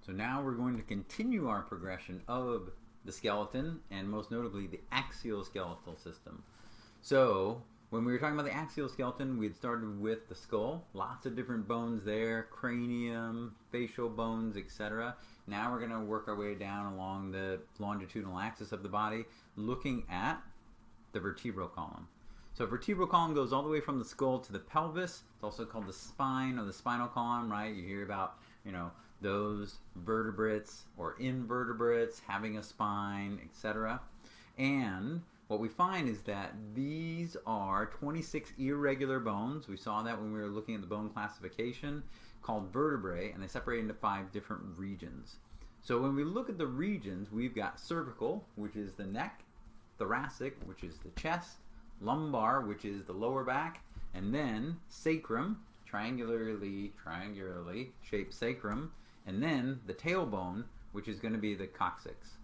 So now we're going to continue our progression of the skeleton, and most notably the axial skeletal system. So when we were talking about the axial skeleton, we had started with the skull, lots of different bones there, cranium, facial bones, etc. Now we're going to work our way down along the longitudinal axis of the body, looking at the vertebral column. So vertebral column goes all the way from the skull to the pelvis. It's also called the spine or the spinal column, right? You hear about, those vertebrates or invertebrates having a spine, etc. And what we find is that these are 26 irregular bones. We saw that when we were looking at the bone classification, called vertebrae, and they separate into 5 different regions. So when we look at the regions, we've got cervical, which is the neck, thoracic, which is the chest, lumbar, which is the lower back, and then sacrum, triangularly shaped sacrum, and then the tailbone, which is going to be the coccyx.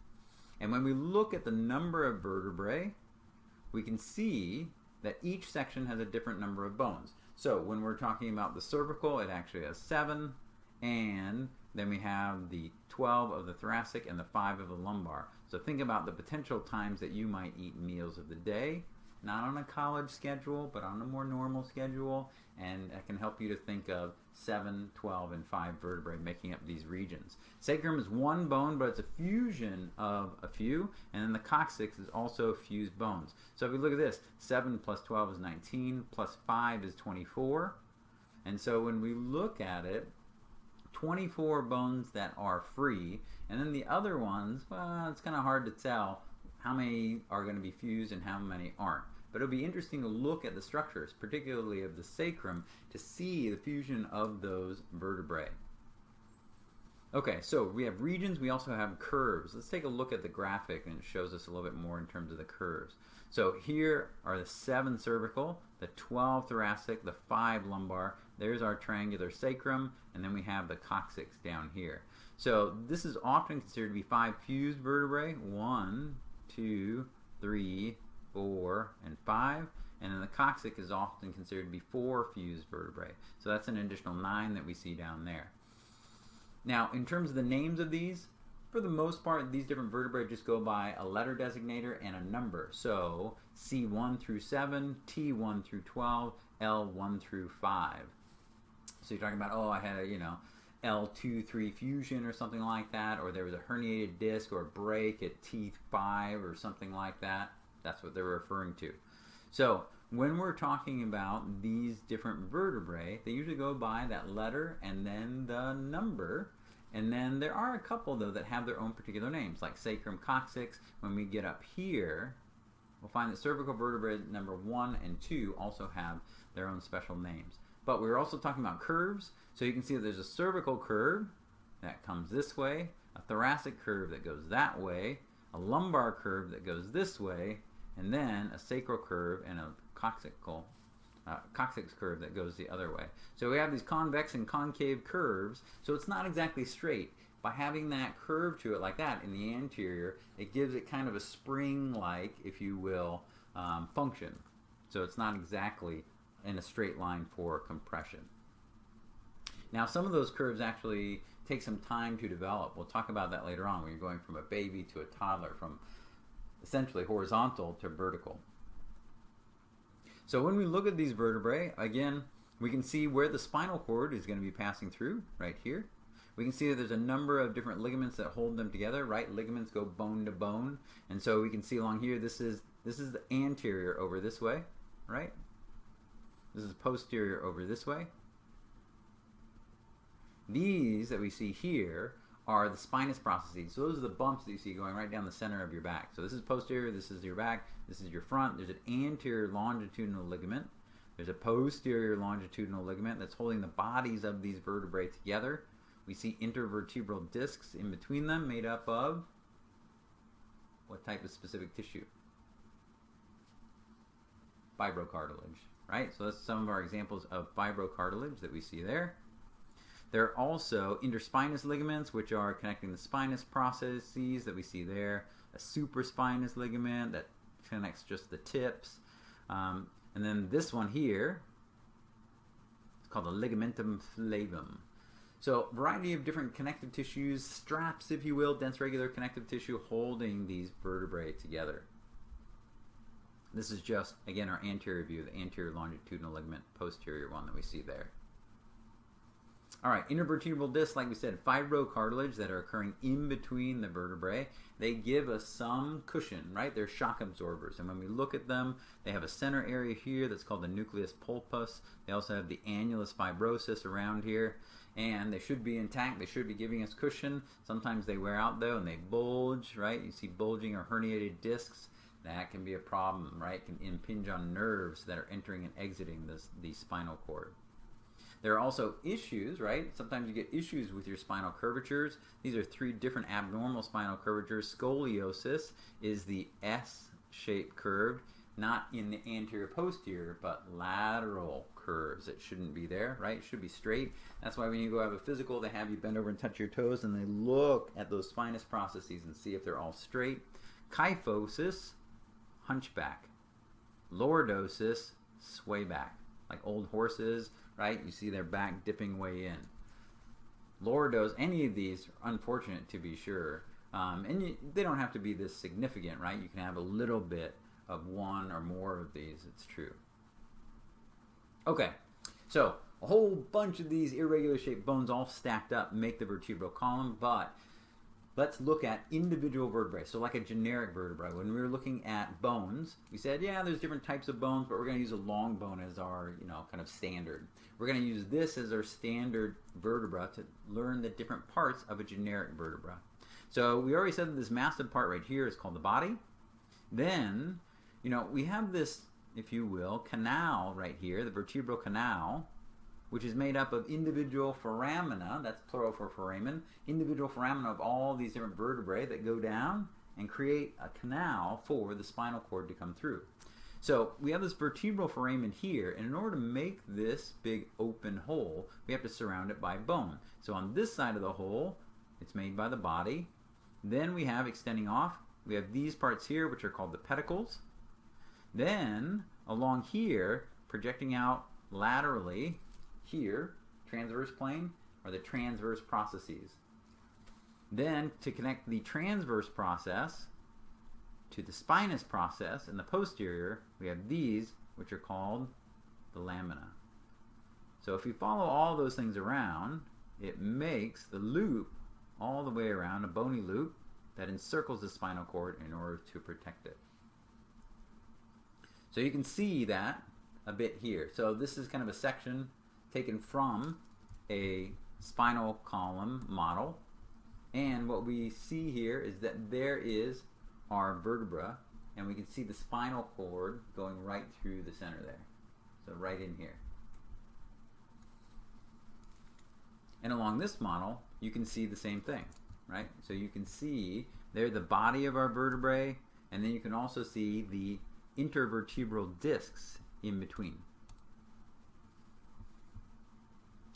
And when we look at the number of vertebrae, we can see that each section has a different number of bones. So when we're talking about the cervical, it actually has 7, and then we have the 12 of the thoracic and the 5 of the lumbar. So think about the potential times that you might eat meals of the day, not on a college schedule, but on a more normal schedule, and that can help you to think of 7, 12, and 5 vertebrae making up these regions. Sacrum is one bone, but it's a fusion of a few, and then the coccyx is also fused bones. So if we look at this, 7 plus 12 is 19, plus 5 is 24, and so when we look at it, 24 bones that are free, and then the other ones, well, it's kind of hard to tell how many are going to be fused and how many aren't. But it'll be interesting to look at the structures, particularly of the sacrum, to see the fusion of those vertebrae. Okay, so we have regions, we also have curves. Let's take a look at the graphic, and it shows us a little bit more in terms of the curves. So here are the 7 cervical, the 12 thoracic, the 5 lumbar. There's our triangular sacrum, and then we have the coccyx down here. So this is often considered to be 5 fused vertebrae, 1, 2, 3, 4, and 5, and then the coccyx is often considered to be 4 fused vertebrae. So that's an additional 9 that we see down there. Now, in terms of the names of these, for the most part, these different vertebrae just go by a letter designator and a number. So C1 through 7, T1 through 12, L1 through 5. So you're talking about, I had a, L2-3 fusion or something like that, or there was a herniated disc or a break at T5 or something like that. That's what they're referring to. So when we're talking about these different vertebrae, they usually go by that letter and then the number. And then there are a couple, though, that have their own particular names, like sacrum, coccyx. When we get up here, we'll find that cervical vertebrae number 1 and 2 also have their own special names. But we're also talking about curves. So you can see that there's a cervical curve that comes this way, a thoracic curve that goes that way, a lumbar curve that goes this way, and then a sacral curve and a coccyx curve that goes the other way. So we have these convex and concave curves, so it's not exactly straight. By having that curve to it like that in the anterior, it gives it kind of a spring-like, if you will, function. So it's not exactly in a straight line for compression. Now, some of those curves actually take some time to develop. We'll talk about that later on when you're going from a baby to a toddler, from essentially horizontal to vertical. So when we look at these vertebrae, again, we can see where the spinal cord is going to be passing through, right here. We can see that there's a number of different ligaments that hold them together, right? Ligaments go bone to bone. And so we can see along here, this is the anterior over this way, right? This is posterior over this way. These that we see here are the spinous processes. So those are the bumps that you see going right down the center of your back. So this is posterior, this is your back, this is your front. There's an anterior longitudinal ligament. There's a posterior longitudinal ligament that's holding the bodies of these vertebrae together. We see intervertebral discs in between them made up of what type of specific tissue? Fibrocartilage, right? So that's some of our examples of fibrocartilage that we see there. There are also interspinous ligaments, which are connecting the spinous processes that we see there. A supraspinous ligament that connects just the tips. And then this one here is called a ligamentum flavum. So variety of different connective tissues, straps if you will, dense regular connective tissue holding these vertebrae together. This is just, again, our anterior view, the anterior longitudinal ligament, posterior one that we see there. All right, intervertebral discs, like we said, fibrocartilage that are occurring in between the vertebrae. They give us some cushion, right? They're shock absorbers. And when we look at them, they have a center area here that's called the nucleus pulpus. They also have the annulus fibrosus around here. And they should be intact. They should be giving us cushion. Sometimes they wear out, though, and they bulge, right? You see bulging or herniated discs. That can be a problem, right? It can impinge on nerves that are entering and exiting the spinal cord. There are also issues, right? Sometimes you get issues with your spinal curvatures. These are 3 different abnormal spinal curvatures. Scoliosis is the S-shaped curve, not in the anterior posterior, but lateral curves. It shouldn't be there, right? It should be straight. That's why when you go have a physical, they have you bend over and touch your toes, and they look at those spinous processes and see if they're all straight. Kyphosis, hunchback. Lordosis, sway back. Like old horses, right? You see their back dipping way in. Lordos, any of these are unfortunate to be sure. They don't have to be this significant, right? You can have a little bit of one or more of these, it's true. Okay, so a whole bunch of these irregular shaped bones all stacked up make the vertebral column, but let's look at individual vertebrae. So like a generic vertebrae. When we were looking at bones, we said, yeah, there's different types of bones, but we're going to use a long bone as our, kind of standard. We're going to use this as our standard vertebra to learn the different parts of a generic vertebra. So we already said that this massive part right here is called the body. Then, we have this, if you will, canal right here, the vertebral canal, which is made up of individual foramina, that's plural for foramen, individual foramina of all these different vertebrae that go down and create a canal for the spinal cord to come through. So we have this vertebral foramen here, and in order to make this big open hole, we have to surround it by bone. So on this side of the hole, it's made by the body. Then we have, extending off, we have these parts here, which are called the pedicles. Then, along here, projecting out laterally, here, transverse plane, are the transverse processes. Then, to connect the transverse process to the spinous process in the posterior, we have these, which are called the lamina. So if you follow all those things around, it makes the loop all the way around, a bony loop that encircles the spinal cord in order to protect it. So you can see that a bit here. So this is kind of a section taken from a spinal column model. And what we see here is that there is our vertebra, and we can see the spinal cord going right through the center there. So right in here. And along this model, you can see the same thing, right? So you can see there the body of our vertebrae, and then you can also see the intervertebral discs in between.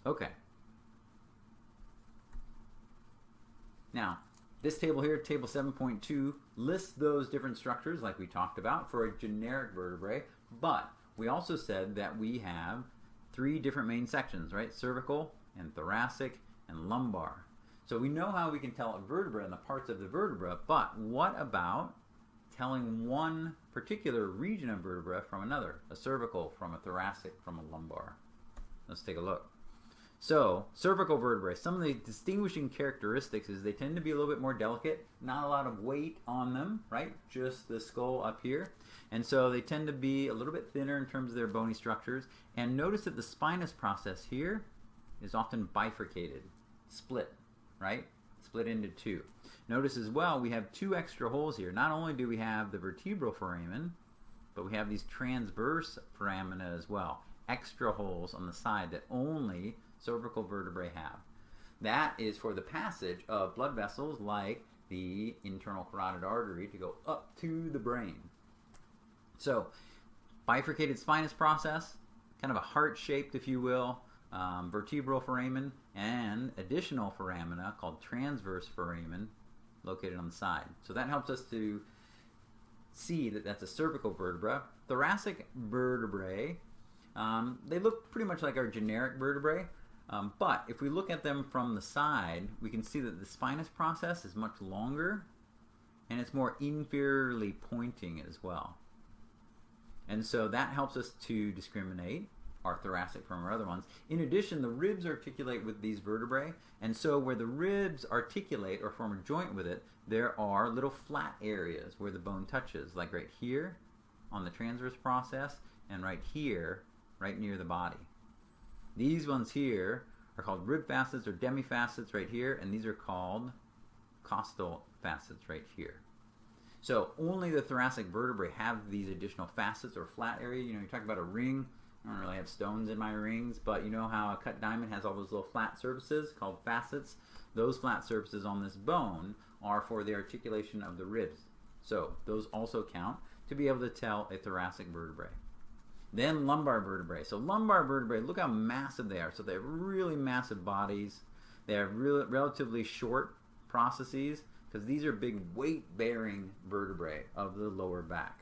Okay. Now, this table here, table 7.2, lists those different structures like we talked about for a generic vertebrae, but we also said that we have 3 different main sections, right? Cervical and thoracic and lumbar. So we know how we can tell a vertebra and the parts of the vertebra, but what about telling one particular region of vertebra from another? A cervical from a thoracic from a lumbar. Let's take a look. So, cervical vertebrae, some of the distinguishing characteristics is they tend to be a little bit more delicate, not a lot of weight on them, right? Just the skull up here. And so they tend to be a little bit thinner in terms of their bony structures. And notice that the spinous process here is often bifurcated, split, right? Split into 2. Notice as well, we have 2 extra holes here. Not only do we have the vertebral foramen, but we have these transverse foramina as well. Extra holes on the side that only cervical vertebrae have. That is for the passage of blood vessels like the internal carotid artery to go up to the brain. So, bifurcated spinous process, kind of a heart-shaped, if you will, vertebral foramen, and additional foramina called transverse foramen located on the side. So that helps us to see that that's a cervical vertebra. Thoracic vertebrae, they look pretty much like our generic vertebrae. But if we look at them from the side, we can see that the spinous process is much longer and it's more inferiorly pointing as well. And so that helps us to discriminate our thoracic from our other ones. In addition, the ribs articulate with these vertebrae, and so where the ribs articulate or form a joint with it, there are little flat areas where the bone touches, like right here on the transverse process and right here, right near the body. These ones here are called rib facets or demifacets right here, and these are called costal facets right here. So only the thoracic vertebrae have these additional facets or flat area. You know, you talk about a ring. I don't really have stones in my rings, but you know how a cut diamond has all those little flat surfaces called facets? Those flat surfaces on this bone are for the articulation of the ribs. So those also count to be able to tell a thoracic vertebrae. Then lumbar vertebrae. So lumbar vertebrae, look how massive they are. So they have really massive bodies. They have relatively short processes because these are big weight-bearing vertebrae of the lower back.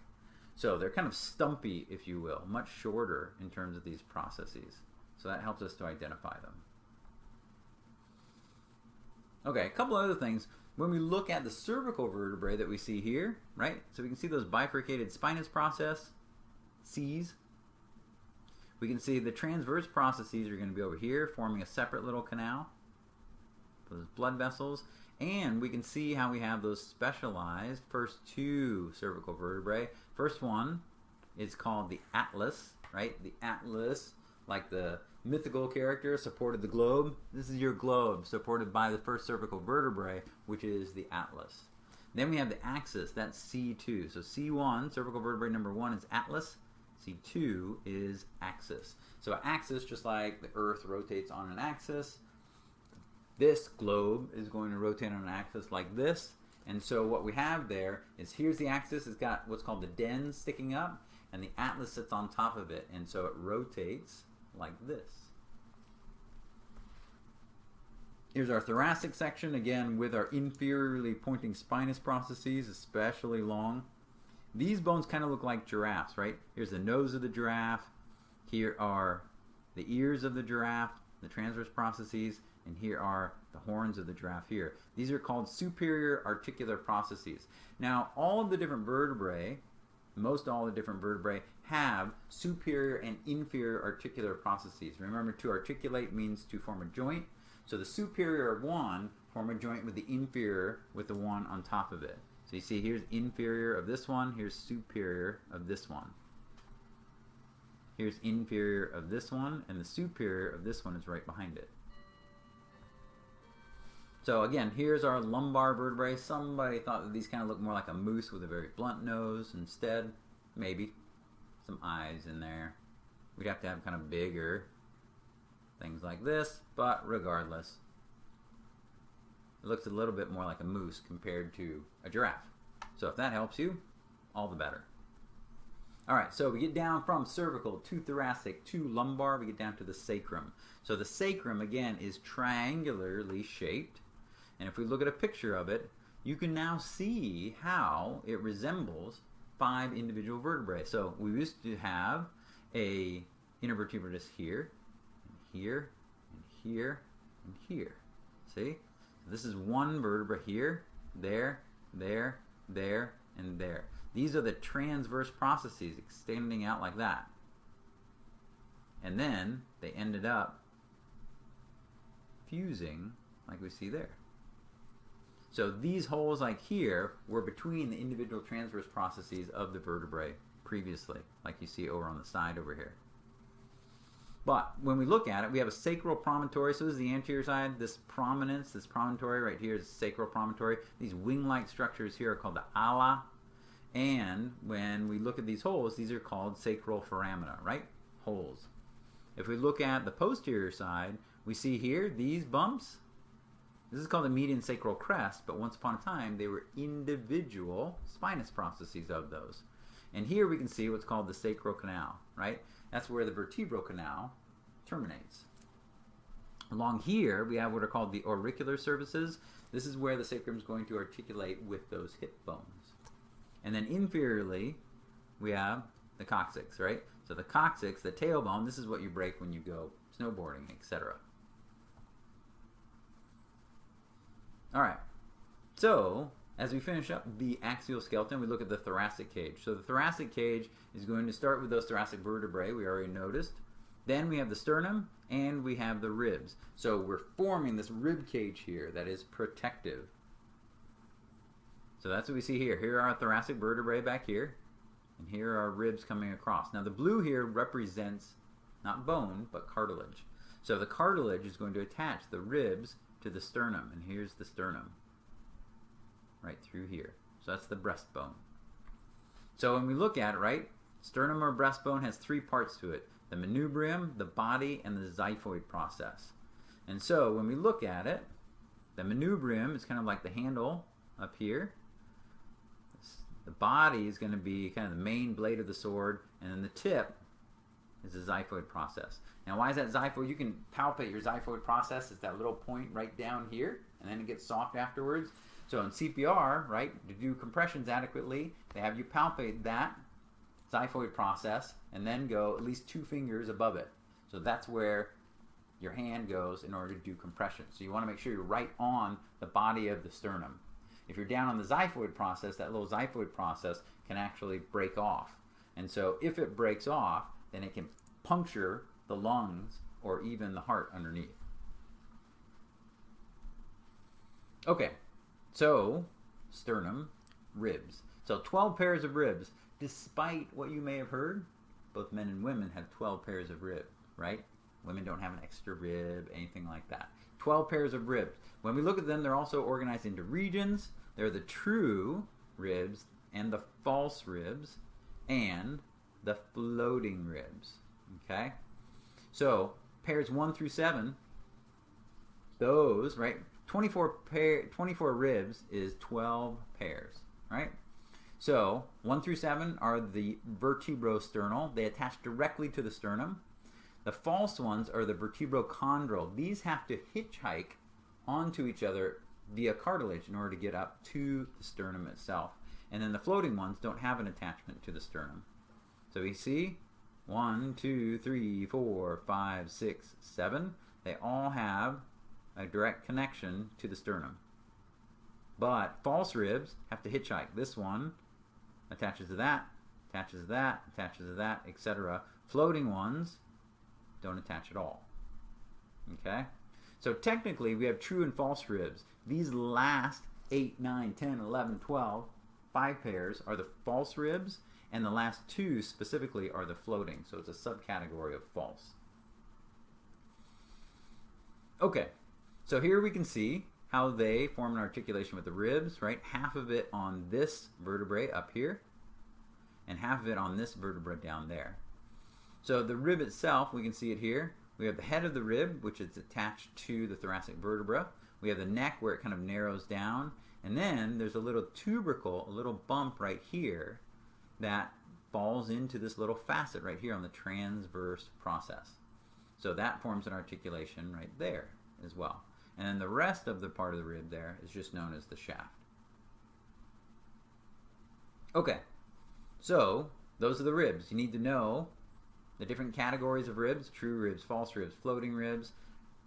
So they're kind of stumpy, if you will, much shorter in terms of these processes. So that helps us to identify them. Okay, a couple other things. When we look at the cervical vertebrae that we see here, right? So we can see those bifurcated spinous process, C's. We can see the transverse processes are going to be over here, forming a separate little canal, those blood vessels. And we can see how we have those specialized first two cervical vertebrae. First one is called the atlas, right? The atlas, like the mythical character, supported the globe. This is your globe, supported by the first cervical vertebrae, which is the atlas. Then we have the axis, that's C2. So C1, cervical vertebrae number 1 is atlas. C2 is axis. So axis, just like the Earth rotates on an axis, this globe is going to rotate on an axis like this. And so what we have there is, here's the axis. It's got what's called the den sticking up, and the atlas sits on top of it. And so it rotates like this. Here's our thoracic section, again, with our inferiorly pointing spinous processes, especially long. These bones kind of look like giraffes, right? Here's the nose of the giraffe. Here are the ears of the giraffe, the transverse processes, and here are the horns of the giraffe here. These are called superior articular processes. Now, all of the different vertebrae, most all the different vertebrae, have superior and inferior articular processes. Remember, to articulate means to form a joint. So the superior one form a joint with the inferior with the one on top of it. So you see, here's inferior of this one, here's superior of this one. Here's inferior of this one, and the superior of this one is right behind it. So again, here's our lumbar vertebrae. Somebody thought that these kind of look more like a moose with a very blunt nose. Instead, maybe some eyes in there. We'd have to have kind of bigger things like this, but regardless, it looks a little bit more like a moose compared to a giraffe. So if that helps you, all the better. All right, so we get down from cervical to thoracic to lumbar. We get down to the sacrum. So the sacrum, again, is triangularly shaped. And if we look at a picture of it, you can now see how it resembles 5 individual vertebrae. So we used to have a intervertebratus here, and here, and here, and here. See? So this is one vertebra here, there, there, there, and there. These are the transverse processes extending out like that. And then they ended up fusing like we see there. So these holes like here were between the individual transverse processes of the vertebrae previously, like you see over on the side over here. But when we look at it, we have a sacral promontory. So this is the anterior side. This prominence, this promontory right here is sacral promontory. These wing-like structures here are called the ala. And when we look at these holes, these are called sacral foramina, right? Holes. If we look at the posterior side, we see here these bumps. This is called the median sacral crest, but once upon a time, they were individual spinous processes of those. And here we can see what's called the sacral canal, right? That's where the vertebral canal terminates. Along here, we have what are called the auricular surfaces. This is where the sacrum is going to articulate with those hip bones. And then inferiorly, we have the coccyx, right? So the coccyx, the tailbone, this is what you break when you go snowboarding, etc. All right. So as we finish up the axial skeleton, we look at the thoracic cage. So the thoracic cage is going to start with those thoracic vertebrae we already noticed. Then we have the sternum and we have the ribs. So we're forming this rib cage here that is protective. So that's what we see here. Here are our thoracic vertebrae back here, and here are our ribs coming across. Now the blue here represents not bone, but cartilage. So the cartilage is going to attach the ribs to the sternum, and here's the sternum right through here. So that's the breastbone. So when we look at it, right, sternum or breastbone has three parts to it: the manubrium, the body, and the xiphoid process. And so when we look at it, the manubrium is kind of like the handle up here. The body is going to be kind of the main blade of the sword, and then the tip is the xiphoid process. Now why is that xiphoid? You can palpate your xiphoid process. It's that little point right down here, and then it gets soft afterwards. So in CPR, right, to do compressions adequately, they have you palpate that xiphoid process and then go at least 2 fingers above it. So that's where your hand goes in order to do compression. So you want to make sure you're right on the body of the sternum. If you're down on the xiphoid process, that little xiphoid process can actually break off. And so if it breaks off, then it can puncture the lungs or even the heart underneath. Okay, so sternum, ribs. So 12 pairs of ribs. Despite what you may have heard, both men and women have 12 pairs of ribs, right? Women don't have an extra rib, anything like that. 12 pairs of ribs. When we look at them, they're also organized into regions. They're the true ribs and the false ribs and the floating ribs. Okay? So, pairs 1 through 7, those, right? 24 ribs is 12 pairs, right? So, 1 through 7 are the vertebrosternal. They attach directly to the sternum. The false ones are the vertebrochondral. These have to hitchhike onto each other via cartilage in order to get up to the sternum itself. And then the floating ones don't have an attachment to the sternum. So we see 1, 2, 3, 4, 5, 6, 7. They all have a direct connection to the sternum. But false ribs have to hitchhike. This one attaches to that, attaches to that, attaches to that, etc. Floating ones don't attach at all. Okay? So technically we have true and false ribs. These last 8, 9, 10, 11, 12, 5 pairs are the false ribs, and the last 2 specifically are the floating. So it's a subcategory of false. Okay, so here we can see how they form an articulation with the ribs, right? Half of it on this vertebrae up here, and half of it on this vertebra down there. So the rib itself, we can see it here. We have the head of the rib, which is attached to the thoracic vertebra. We have the neck where it kind of narrows down. And then there's a little tubercle, a little bump right here that falls into this little facet right here on the transverse process. So that forms an articulation right there as well. And then the rest of the part of the rib there is just known as the shaft. Okay, so those are the ribs. You need to know the different categories of ribs: true ribs, false ribs, floating ribs.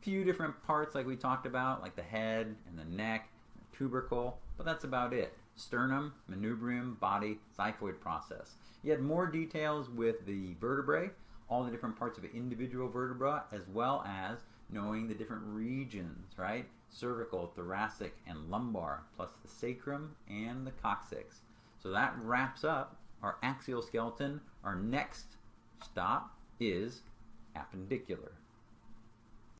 Few different parts like we talked about, like the head and the neck, and the tubercle, but that's about it. Sternum, manubrium, body, xiphoid process. You had more details with the vertebrae, all the different parts of an individual vertebra, as well as knowing the different regions, right? Cervical, thoracic, and lumbar, plus the sacrum and the coccyx. So that wraps up our axial skeleton. Our next stop is appendicular.